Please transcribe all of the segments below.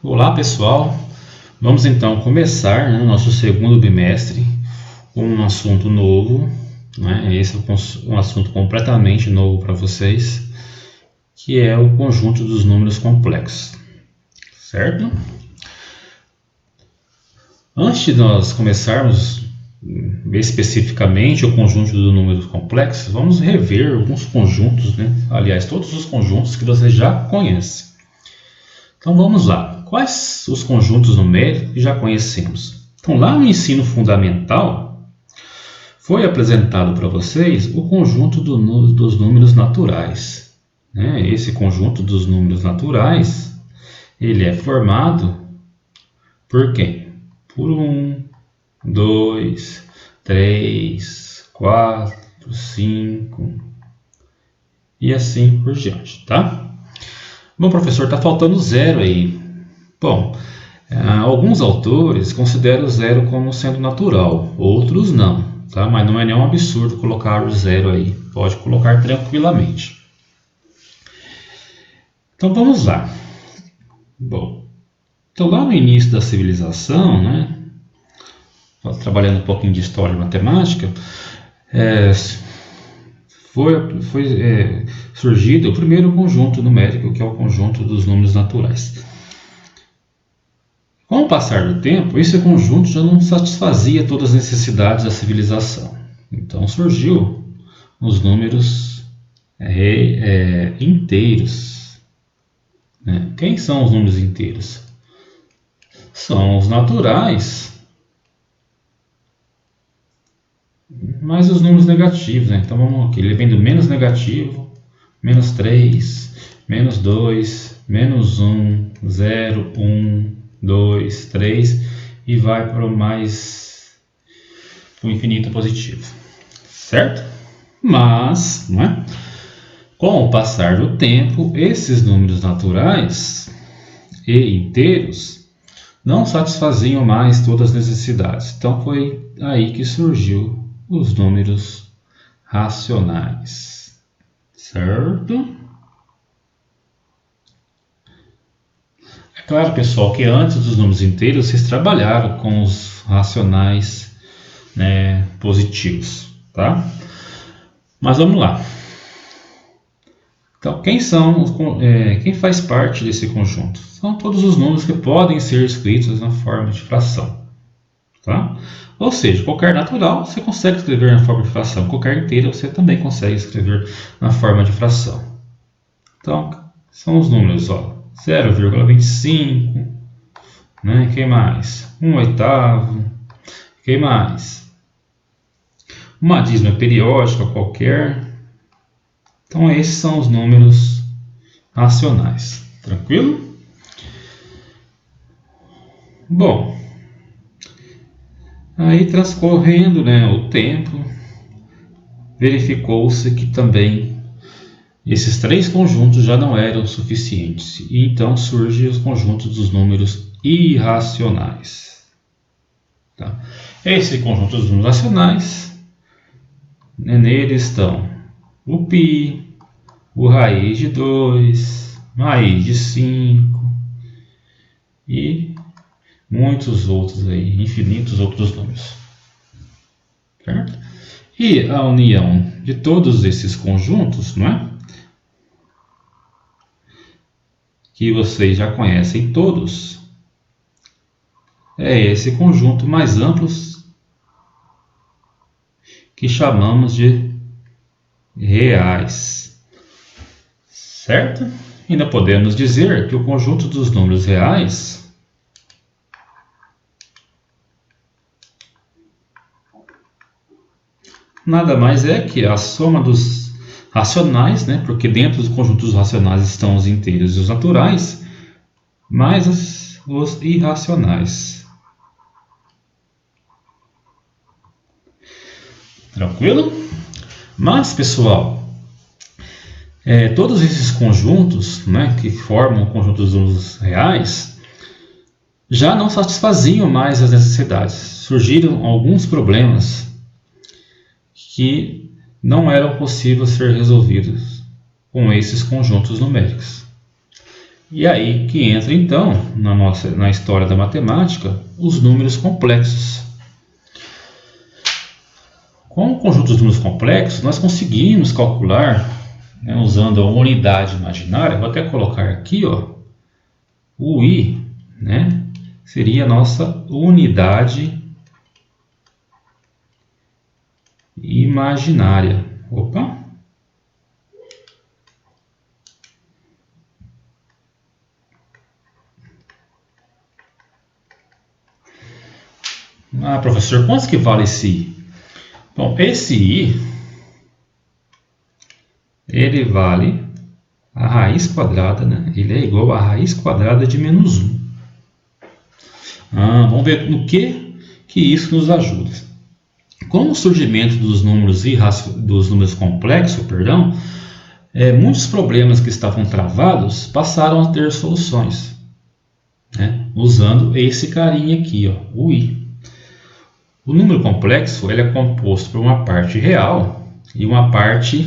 Olá pessoal, vamos então começar o nosso segundo bimestre com um assunto novo, né? Esse é um assunto completamente novo para vocês, que é o conjunto dos números complexos, certo? Antes de nós começarmos especificamente o conjunto dos números complexos, vamos rever alguns conjuntos, né? Aliás, todos os conjuntos que você já conhece. Então vamos lá. Quais os conjuntos numéricos que já conhecemos? Então, lá no ensino fundamental, foi apresentado para vocês o conjunto dos números naturais, né? Esse conjunto dos números naturais, ele é formado por quem? Por 1, 2, 3, 4, 5 e assim por diante, tá? Bom, professor, está faltando zero aí. Bom, alguns autores consideram o zero como sendo natural, outros não, tá? Mas não é nenhum absurdo colocar o zero aí, pode colocar tranquilamente. Então vamos lá. Bom, então lá no início da civilização, né, trabalhando um pouquinho de história e matemática, foi surgido o primeiro conjunto numérico, que é o conjunto dos números naturais. Com o passar do tempo, esse conjunto já não satisfazia todas as necessidades da civilização. Então surgiu os números inteiros. Né? Quem são os números inteiros? São os naturais, mais os números negativos. Né? Então vamos aqui, ele vem do menos negativo, menos 3, menos 2, menos 1, 0, 1, 2, 3 e vai para o infinito positivo, certo? Mas, não é? Com o passar do tempo, esses números naturais e inteiros não satisfaziam mais todas as necessidades. Então foi aí que surgiu os números racionais, certo? É claro, pessoal, que antes dos números inteiros vocês trabalharam com os racionais, né, positivos, tá? Mas vamos lá. Então, quem faz parte desse conjunto? São todos os números que podem ser escritos na forma de fração, tá? Ou seja, qualquer natural você consegue escrever na forma de fração, qualquer inteira você também consegue escrever na forma de fração. Então, são os números, ó, 0,25, né? Quem mais? 1/8, quem mais? Uma dízima periódica qualquer. Então, esses são os números racionais. Tranquilo? Bom, aí transcorrendo, né, o tempo, verificou-se que também esses três conjuntos já não eram suficientes. E então surgem os conjuntos dos números irracionais. Tá? Esse conjunto dos números racionais, né, nele estão o π, o raiz de 2, raiz de 5 e muitos outros aí, infinitos outros números. Certo? E a união de todos esses conjuntos, não é? Que vocês já conhecem todos, é esse conjunto mais amplo que chamamos de reais. Certo? Ainda podemos dizer que o conjunto dos números reais nada mais é que a soma dos racionais, né? Porque dentro do conjunto dos racionais estão os inteiros e os naturais, mais os irracionais. Tranquilo? Mas, pessoal, todos esses conjuntos, né, que formam o conjunto dos números reais já não satisfaziam mais as necessidades. Surgiram alguns problemas que não eram possíveis ser resolvidos com esses conjuntos numéricos. E aí que entra então na história da matemática os números complexos. Com o conjunto dos números complexos, nós conseguimos calcular, né, usando a unidade imaginária. Vou até colocar aqui, ó, o i, né, seria a nossa unidade imaginária. Opa! Ah, professor, quanto que vale esse i? Bom, esse i, ele vale a raiz quadrada, né? Ele é igual a raiz quadrada de menos 1. Vamos ver no que isso nos ajuda. Com o surgimento dos números complexos, muitos problemas que estavam travados passaram a ter soluções, né? Usando esse carinha aqui, ó, o i. O número complexo ele é composto por uma parte real e uma parte...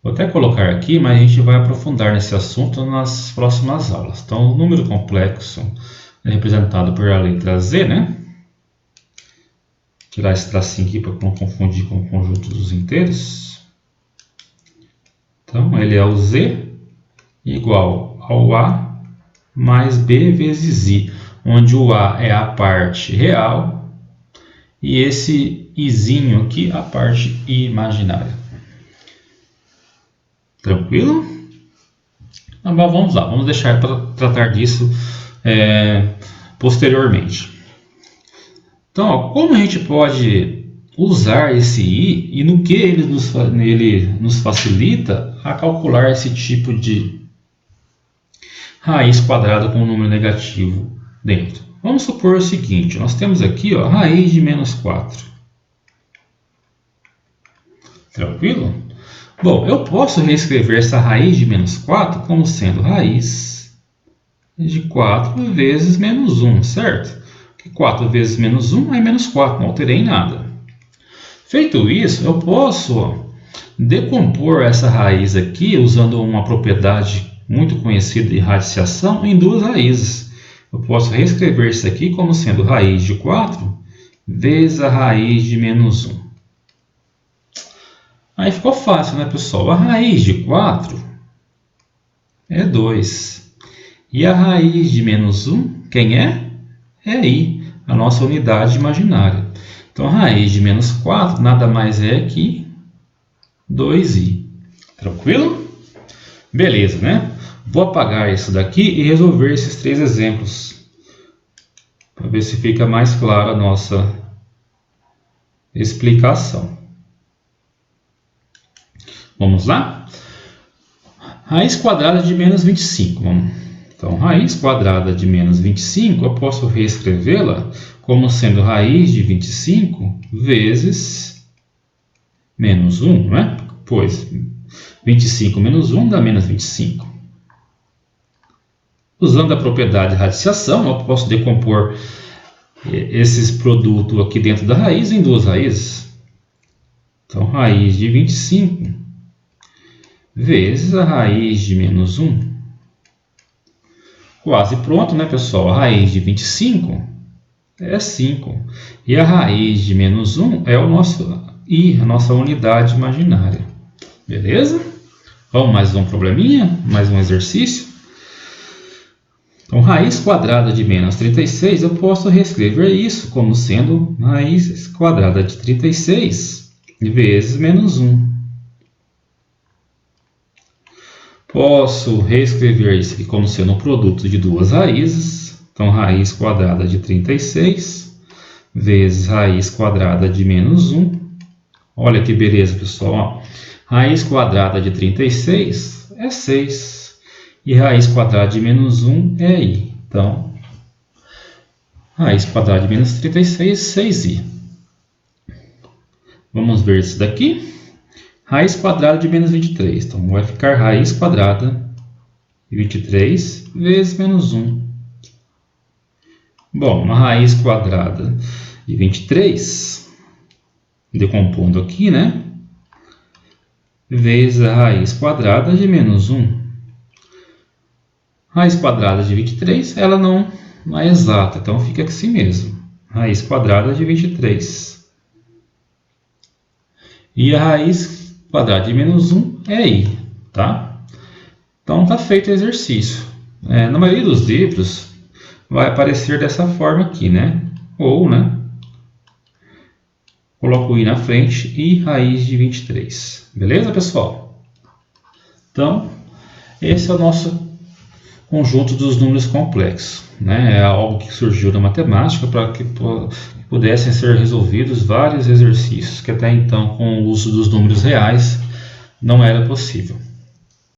Vou até colocar aqui, mas a gente vai aprofundar nesse assunto nas próximas aulas. Então, o número complexo é representado por a letra Z, né? Tirar esse tracinho aqui para não confundir com o conjunto dos inteiros. Então, ele é o Z igual ao A mais B vezes I, onde o A é a parte real e esse Izinho aqui a parte imaginária. Tranquilo? Então, vamos lá, vamos deixar para tratar disso posteriormente. Então, ó, como a gente pode usar esse i e no que ele nos facilita a calcular esse tipo de raiz quadrada com um número negativo dentro? Vamos supor o seguinte, nós temos aqui, ó, raiz de menos 4. Tranquilo? Bom, eu posso reescrever essa raiz de menos 4 como sendo raiz de 4 vezes menos 1, certo? Porque 4 vezes menos 1 é menos 4, não alterei nada. Feito isso, eu posso decompor essa raiz aqui usando uma propriedade muito conhecida de radiciação em duas raízes. Eu posso reescrever isso aqui como sendo raiz de 4 vezes a raiz de menos 1. Aí ficou fácil, né, pessoal? A raiz de 4 é 2. E a raiz de menos 1, quem é? É i, a nossa unidade imaginária. Então, a raiz de menos 4 nada mais é que 2i. Tranquilo? Beleza, né? Vou apagar isso daqui e resolver esses 3 exemplos, para ver se fica mais clara a nossa explicação. Vamos lá? Raiz quadrada de menos 25. Então, raiz quadrada de menos 25, eu posso reescrevê-la como sendo raiz de 25 vezes menos 1, né? Pois 25 menos 1 dá menos 25. Usando a propriedade de radiciação, eu posso decompor esses produtos aqui dentro da raiz em duas raízes. Então, raiz de 25 vezes a raiz de menos 1. Quase pronto, né, pessoal? A raiz de 25 é 5. E a raiz de menos 1 é o nosso i, a nossa unidade imaginária. Beleza? Vamos mais um probleminha? Mais um exercício? Então, raiz quadrada de menos 36, eu posso reescrever isso como sendo raiz quadrada de 36 vezes menos 1. Posso reescrever isso aqui como sendo um produto de duas raízes. Então, raiz quadrada de 36 vezes raiz quadrada de menos 1. Olha que beleza, pessoal. Raiz quadrada de 36 é 6. E raiz quadrada de menos 1 é i. Então, raiz quadrada de menos 36 é 6i. Vamos ver isso daqui. Raiz quadrada de menos 23. Então, vai ficar raiz quadrada de 23 vezes menos 1. Bom, uma raiz quadrada de 23, decompondo aqui, né? Vezes a raiz quadrada de menos 1. Raiz quadrada de 23, ela não é exata, então fica assim mesmo. Raiz quadrada de 23. E a raiz quadrada de menos 1 é I, tá? Então está feito o exercício. Na maioria dos livros vai aparecer dessa forma aqui, né? Ou, né? Coloco o I na frente e raiz de 23. Beleza, pessoal? Então, esse é o nosso conjunto dos números complexos, né? É algo que surgiu na matemática para que pudessem ser resolvidos vários exercícios que até então, com o uso dos números reais, não era possível.